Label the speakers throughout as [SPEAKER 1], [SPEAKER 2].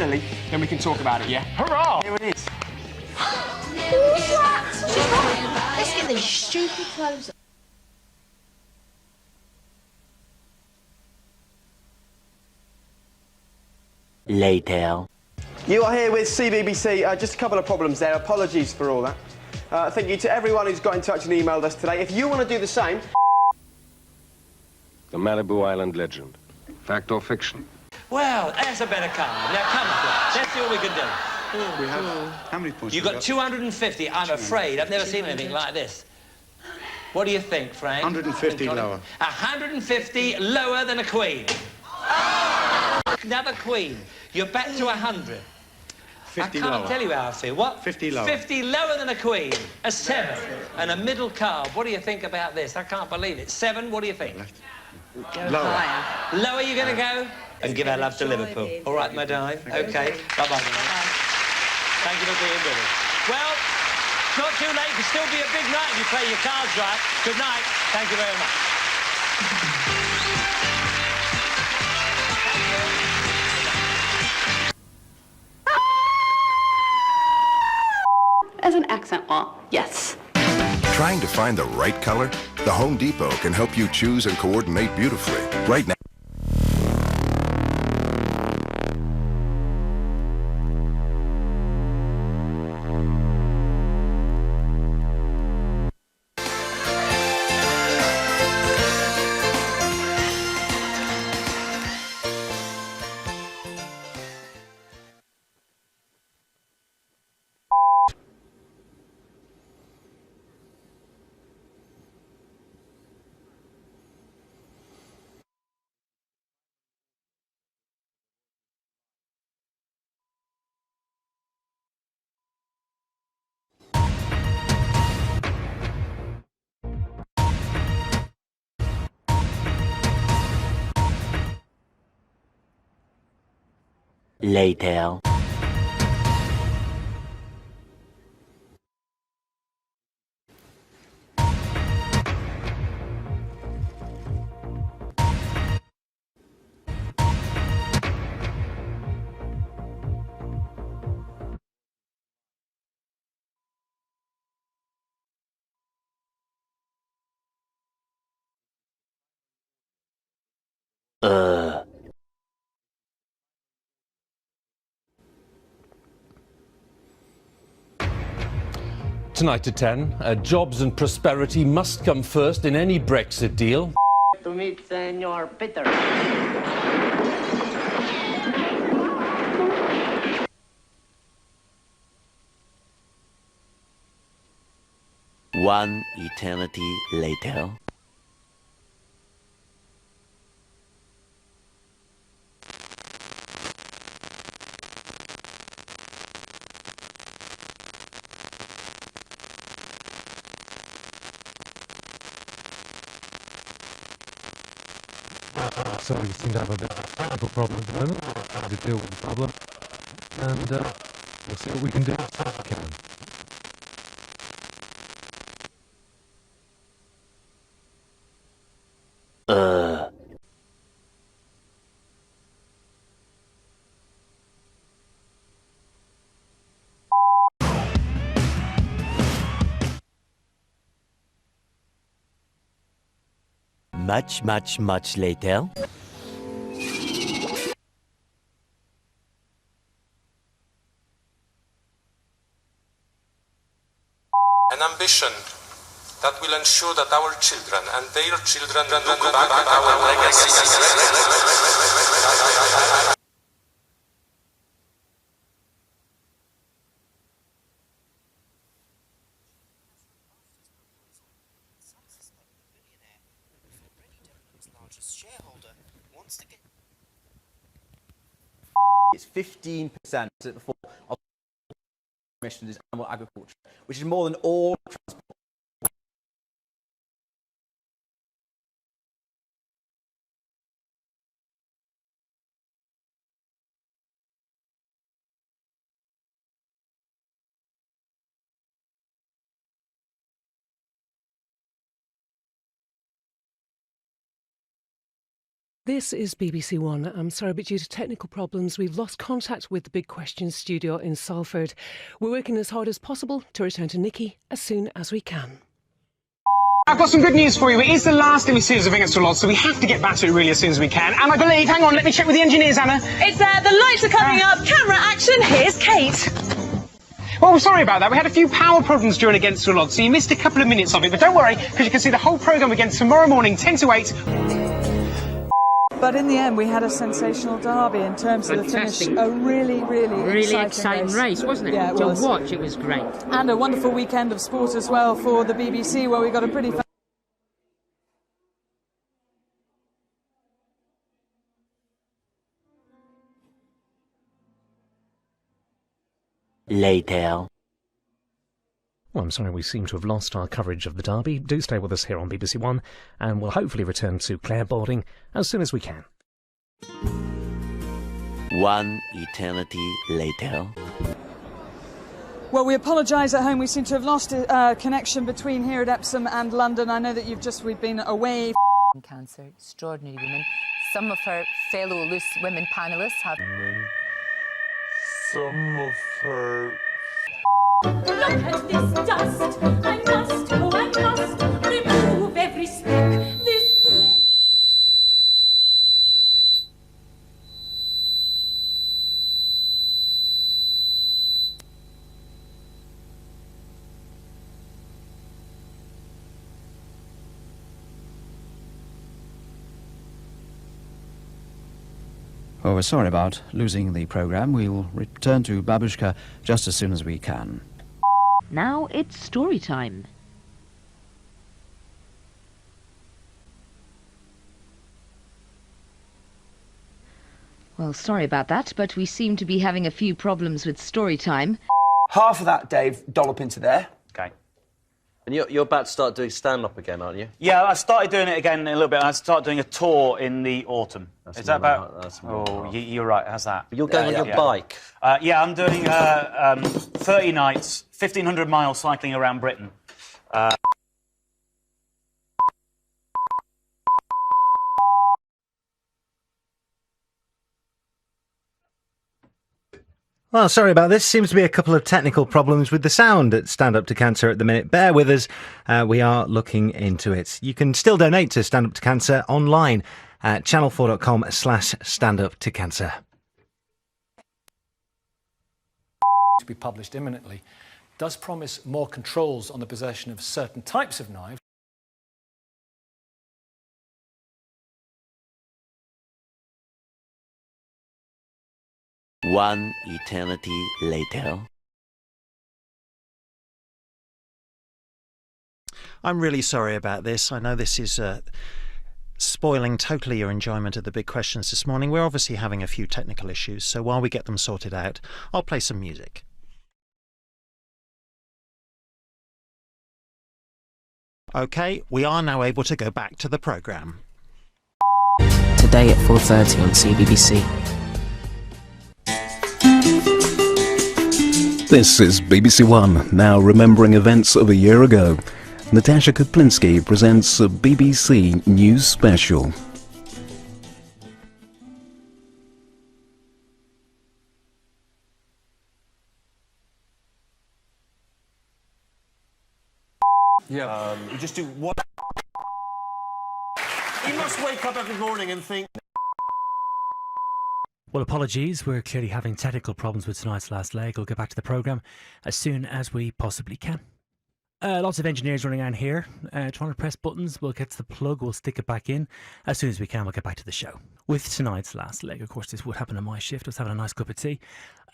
[SPEAKER 1] early, then we can talk about it, yeah?
[SPEAKER 2] Hurrah!
[SPEAKER 1] Here it is.
[SPEAKER 3] Let's get these stupid clothes on.
[SPEAKER 4] Later.
[SPEAKER 1] You are here with CBBC. Just a couple of problems there. Apologies for all that. Thank you to everyone who's got in touch and emailed us today. If you want to do the same...
[SPEAKER 5] The Malibu Island legend. Fact or fiction?
[SPEAKER 6] Well, that's a better card. Now, come on, let's see what we can do.
[SPEAKER 7] We have... How many points
[SPEAKER 6] You got 250. I'm afraid. I've never seen anything like this. What do you think, Frank?
[SPEAKER 7] 150 lower.
[SPEAKER 6] 150 lower than a queen. Another queen. You're back to 100.
[SPEAKER 7] 50
[SPEAKER 6] I can't
[SPEAKER 7] lower.
[SPEAKER 6] tell you how I feel. What?
[SPEAKER 7] 50 lower.
[SPEAKER 6] 50 lower than a queen. A 7. And a middle card. What do you think about this? I can't believe it. 7, what do you think?
[SPEAKER 3] Go
[SPEAKER 7] Lower.
[SPEAKER 3] higher.
[SPEAKER 6] Lower you're going to go? And give our love to Liverpool. All right, my darling. OK. Bye-bye. Thank you for being with us. Well, it's not too late. It can still be a big night if you play your cards right. Good night. Thank you very much.
[SPEAKER 8] As an accent wall, yes.
[SPEAKER 9] Trying to find the right color? The Home Depot can help you choose and coordinate beautifully. Right now.
[SPEAKER 4] Later.
[SPEAKER 10] Tonight at 10, jobs and prosperity must come first in any Brexit deal.
[SPEAKER 3] To meet Senor Peter.
[SPEAKER 4] One eternity later.
[SPEAKER 10] So we seem to have a bit of a technical problem at the moment. We're trying to deal with the problem. And we'll see what we can do as best we can.
[SPEAKER 4] Much later.
[SPEAKER 5] An ambition that will ensure that our children and their children look back at our legacy.
[SPEAKER 11] It's 15% of emissions is animal agriculture, which is more than all transport.
[SPEAKER 2] This is BBC One. I'm sorry, but due to technical problems, we've lost contact with the Big Questions studio in Salford. We're working as hard as possible to return to Nikki as soon as we can.
[SPEAKER 12] I've got some good news for you. It is the last in the series of Against the Odds, so we have to get back to it really as soon as we can. And I believe, hang on, let me check with the engineers, Anna.
[SPEAKER 13] It's the lights are coming up, camera action, here's Kate.
[SPEAKER 12] Well, sorry about that. We had a few power problems during Against the Odds, so you missed a couple of minutes of it. But don't worry, because you can see the whole programme again tomorrow morning, 10 to 8.
[SPEAKER 13] But in the end, we had a sensational derby in terms of the finish. A really exciting race,
[SPEAKER 3] wasn't it?
[SPEAKER 13] Yeah,
[SPEAKER 3] to watch, it was great.
[SPEAKER 13] And a wonderful weekend of sport as well for the BBC, where we got a pretty...
[SPEAKER 4] Later.
[SPEAKER 10] Well, I'm sorry we seem to have lost our coverage of the derby. Do stay with us here on BBC One, and we'll hopefully return to Clare boarding as soon as we can.
[SPEAKER 4] One eternity later.
[SPEAKER 13] Well, we apologise at home. We seem to have lost connection between here at Epsom and London. I know that we've been away.
[SPEAKER 14] Cancer, extraordinary woman. Some of her fellow Loose Women panellists have...
[SPEAKER 15] Some of her...
[SPEAKER 16] Look at this dust. I must remove every speck. This place.
[SPEAKER 17] Well, we're sorry about losing the programme. We'll return to Babushka just as soon as we can.
[SPEAKER 18] Now it's story time. Well, sorry about that, but we seem to be having a few problems with story time.
[SPEAKER 19] Half of that, Dave, dollop into there.
[SPEAKER 20] Okay. And you're about to start doing stand-up again, aren't you?
[SPEAKER 21] Yeah, I started doing it again in a little bit. I start doing a tour in the autumn.
[SPEAKER 20] That's
[SPEAKER 21] Is that
[SPEAKER 20] more
[SPEAKER 21] about...
[SPEAKER 20] than- that's more than
[SPEAKER 21] Oh,
[SPEAKER 20] half.
[SPEAKER 21] you're right. How's that?
[SPEAKER 20] But you're going on your bike.
[SPEAKER 21] Yeah, I'm doing 30 nights, 1,500 miles cycling around Britain.
[SPEAKER 22] Well, sorry about this. Seems to be a couple of technical problems with the sound at Stand Up to Cancer at the minute. Bear with us. We are looking into it. You can still donate to Stand Up to Cancer online at channel4.com/standuptocancer.
[SPEAKER 23] To be published imminently does promise more controls on the possession of certain types of knives.
[SPEAKER 4] One eternity later.
[SPEAKER 24] I'm really sorry about this. I know this is spoiling totally your enjoyment of the big questions this morning. We're obviously having a few technical issues, so while we get them sorted out, I'll play some music. OK, we are now able to go back to the programme.
[SPEAKER 25] Today at 4:30 on CBBC.
[SPEAKER 26] This is BBC One, now remembering events of a year ago. Natasha Kaplinsky presents a BBC News Special.
[SPEAKER 27] Yeah. You just do one. He must wake up every morning and think.
[SPEAKER 28] Well, apologies. We're clearly having technical problems with tonight's last leg. We'll get back to the programme as soon as we possibly can. Lots of engineers running around here trying to press buttons. We'll get to the plug. We'll stick it back in. As soon as we can, we'll get back to the show. With tonight's last leg, of course, this would happen on my shift. I was having a nice cup of tea.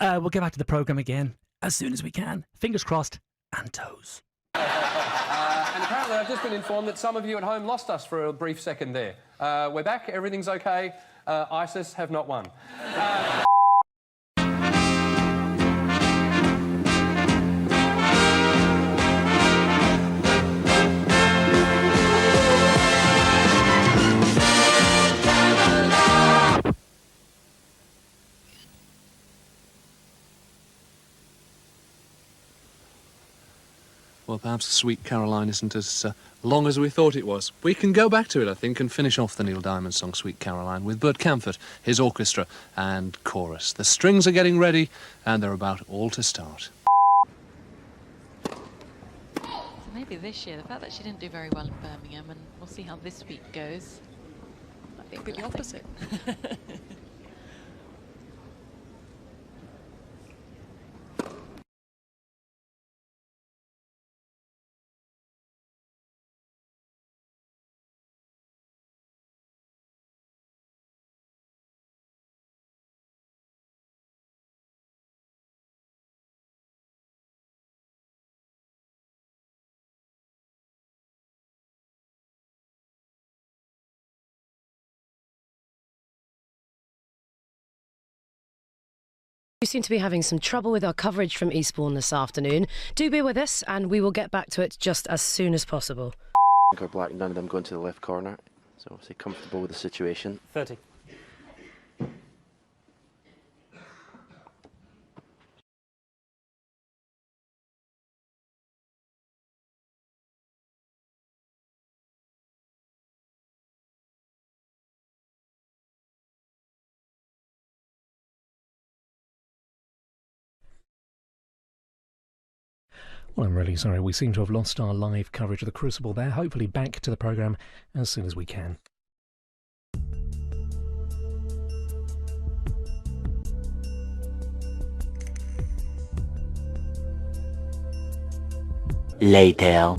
[SPEAKER 28] We'll get back to the programme again as soon as we can. Fingers crossed and toes.
[SPEAKER 29] And apparently I've just been informed that some of you at home lost us for a brief second there. We're back, everything's okay. ISIS have not won.
[SPEAKER 30] Well,
[SPEAKER 1] Well, perhaps Sweet Caroline isn't as long as we thought it was. We can go back to it, I think, and finish off the Neil Diamond song Sweet Caroline with Bert Camford, his orchestra and chorus. The strings are getting ready and they're about all to start.
[SPEAKER 2] Maybe this year, the fact that she didn't do very well in Birmingham, and we'll see how this week goes. Might be a good
[SPEAKER 13] the opposite.
[SPEAKER 5] We seem to be having some trouble with our coverage from Eastbourne this afternoon. Do bear with us and we will get back to it just as soon as possible.
[SPEAKER 20] Or black, none of them going to the left corner. So obviously comfortable with the situation.
[SPEAKER 21] 30.
[SPEAKER 10] Well, I'm really sorry. We seem to have lost our live coverage of the Crucible there. Hopefully back to the programme as soon as we can.
[SPEAKER 4] Later.